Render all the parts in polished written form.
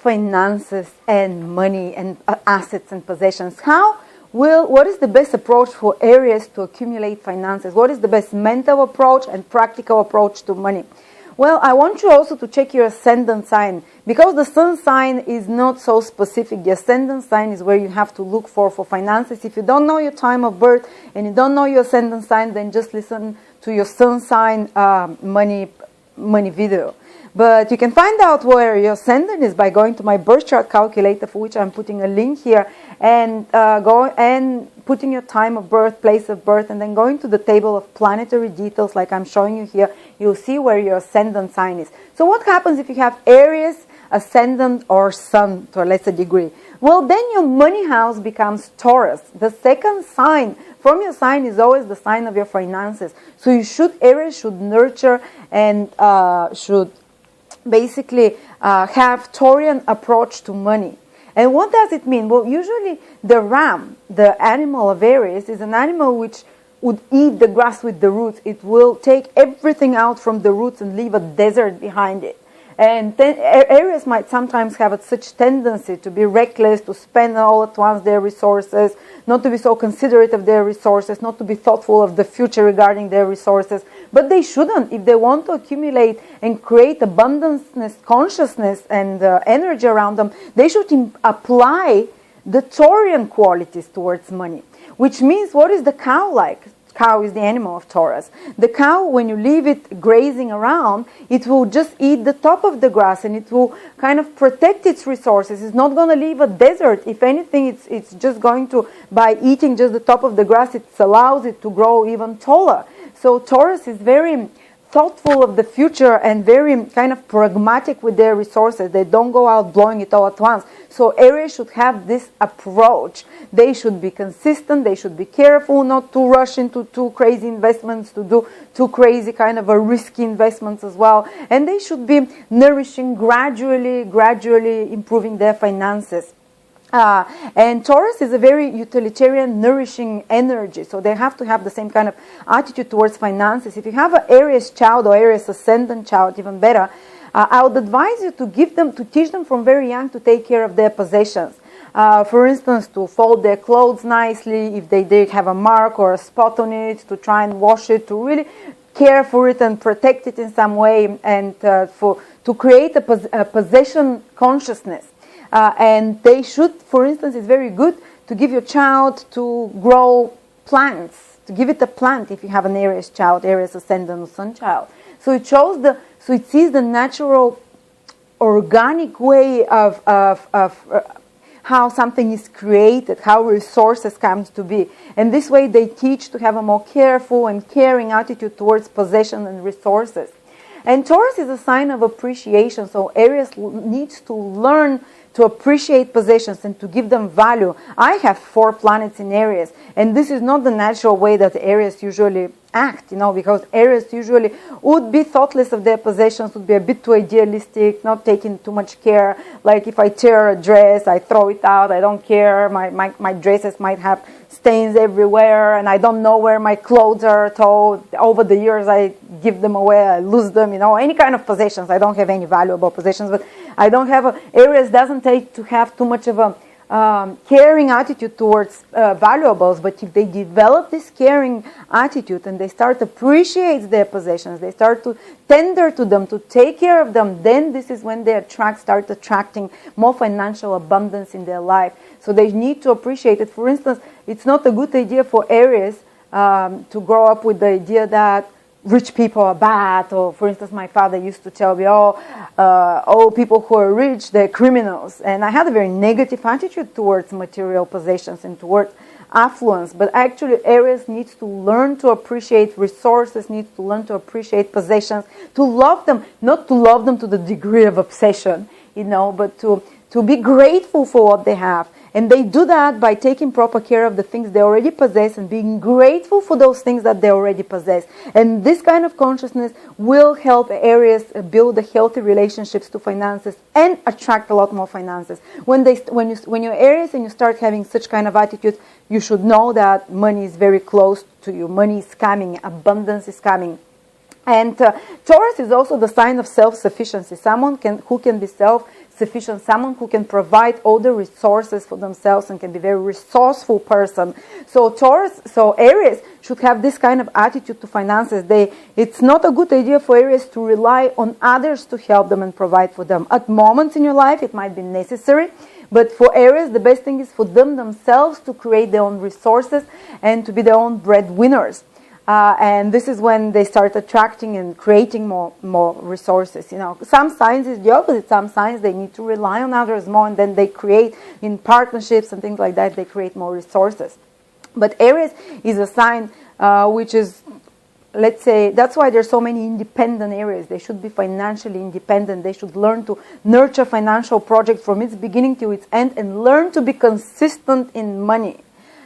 finances and money and assets and possessions? What is the best approach for Aries to accumulate finances? What is the best mental approach and practical approach to money? Well, I want you also to check your ascendant sign, because the sun sign is not so specific. The ascendant sign is where you have to look for finances. If you don't know your time of birth and you don't know your ascendant sign, then just listen to your sun sign money video. But you can find out where your ascendant is by going to my birth chart calculator, for which I'm putting a link here, and putting your time of birth, place of birth, and then going to the table of planetary details like I'm showing you here. You'll see where your ascendant sign is. So what happens if you have Aries, ascendant, or sun to a lesser degree? Well, then your money house becomes Taurus. The second sign from your sign is always the sign of your finances. So Aries should nurture and should basically have Taurian approach to money. And what does it mean? Well, usually the ram, the animal of Aries, is an animal which would eat the grass with the roots. It will take everything out from the roots and leave a desert behind it. And then Aries might sometimes have such tendency to be reckless, to spend all at once their resources, not to be so considerate of their resources, not to be thoughtful of the future regarding their resources. But they shouldn't. If they want to accumulate and create abundance, consciousness, and energy around them, they should apply the Taurian qualities towards money. Which means, what is the cow like? Cow is the animal of Taurus. The cow, when you leave it grazing around, it will just eat the top of the grass, and it will kind of protect its resources. It's not going to leave a desert. If anything, it's just going to, by eating just the top of the grass, it allows it to grow even taller. So Taurus is very thoughtful of the future and very kind of pragmatic with their resources. They don't go out blowing it all at once. So Aries should have this approach. They should be consistent. They should be careful not to rush into too crazy investments, to do too crazy kind of a risky investments as well. And they should be nourishing gradually improving their finances. And Taurus is a very utilitarian, nourishing energy. So they have to have the same kind of attitude towards finances. If you have an Aries child or Aries ascendant child, even better, I would advise you to teach them from very young to take care of their possessions. For instance, to fold their clothes nicely, if they did have a mark or a spot on it, to try and wash it, to really care for it and protect it in some way, and to create a possession consciousness. And they should, for instance, it's very good to give your child to grow plants, to give it a plant if you have an Aries child, Aries ascendant or sun child. So it sees the natural, organic way of how something is created, how resources come to be. And this way they teach to have a more careful and caring attitude towards possession and resources. And Taurus is a sign of appreciation, so Aries needs to learn to appreciate possessions and to give them value. I have 4 planets in Aries, and this is not the natural way that Aries usually act, because Aries usually would be thoughtless of their possessions, would be a bit too idealistic, not taking too much care. Like if I tear a dress, I throw it out, I don't care. My dresses might have stains everywhere, and I don't know where my clothes are. So over the years, I give them away, I lose them, any kind of possessions. I don't have any valuable possessions, but I don't have Aries doesn't take to have too much of a caring attitude towards valuables. But if they develop this caring attitude and they start to appreciate their possessions, they start to tender to them, to take care of them, then this is when they start attracting more financial abundance in their life. So they need to appreciate it. For instance, it's not a good idea for Aries to grow up with the idea that rich people are bad, or for instance, my father used to tell me, people who are rich, they're criminals. And I had a very negative attitude towards material possessions and towards affluence. But actually, Aries needs to learn to appreciate resources, needs to learn to appreciate possessions, to love them, not to love them to the degree of obsession, but to be grateful for what they have. And they do that by taking proper care of the things they already possess and being grateful for those things that they already possess. And this kind of consciousness will help Aries build healthy relationships to finances and attract a lot more finances. When you're Aries and you start having such kind of attitude, you should know that money is very close to you. Money is coming. Abundance is coming. And Taurus is also the sign of self-sufficiency. Someone who can be self-sufficient, someone who can provide all the resources for themselves and can be a very resourceful person. So Aries should have this kind of attitude to finances. It's not a good idea for Aries to rely on others to help them and provide for them. At moments in your life, it might be necessary, but for Aries, the best thing is for them themselves to create their own resources and to be their own breadwinners. And this is when they start attracting and creating more resources. Some signs is the opposite. Some signs they need to rely on others more, and then they create in partnerships and things like that. They create more resources. But Aries is a sign which is, let's say, that's why there's so many independent Aries. They should be financially independent. They should learn to nurture financial project from its beginning to its end and learn to be consistent in money.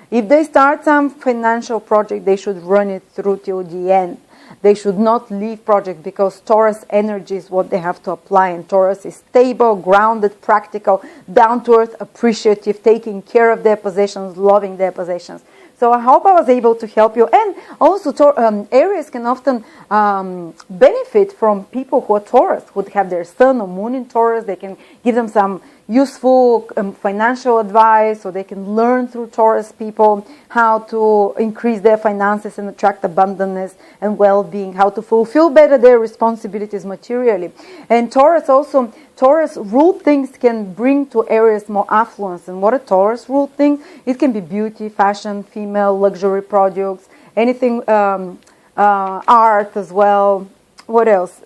If they start some financial project, they should run it through till the end. They should not leave project, because Taurus energy is what they have to apply. And Taurus is stable, grounded, practical, down to earth, appreciative, taking care of their possessions, loving their possessions. So I hope I was able to help you. And also Aries can often benefit from people who are Taurus, who have their sun or moon in Taurus. They can give them some useful financial advice, so they can learn through Taurus people how to increase their finances and attract abundance and well-being, how to fulfill better their responsibilities materially. And Taurus ruled things can bring to Aries more affluence. And what a Taurus ruled thing? It can be beauty, fashion, female, luxury products, anything, art as well. What else?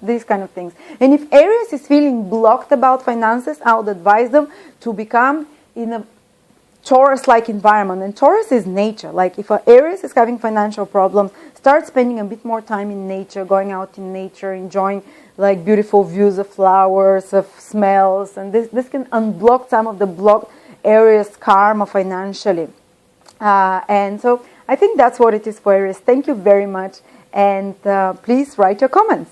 These kind of things. And if Aries is feeling blocked about finances, I would advise them to become in a Taurus-like environment. And Taurus is nature. Like if Aries is having financial problems, start spending a bit more time in nature, going out in nature, enjoying like beautiful views of flowers, of smells. And this can unblock some of the blocked Aries karma financially. And so I think that's what it is for Aries. Thank you very much. And please write your comments.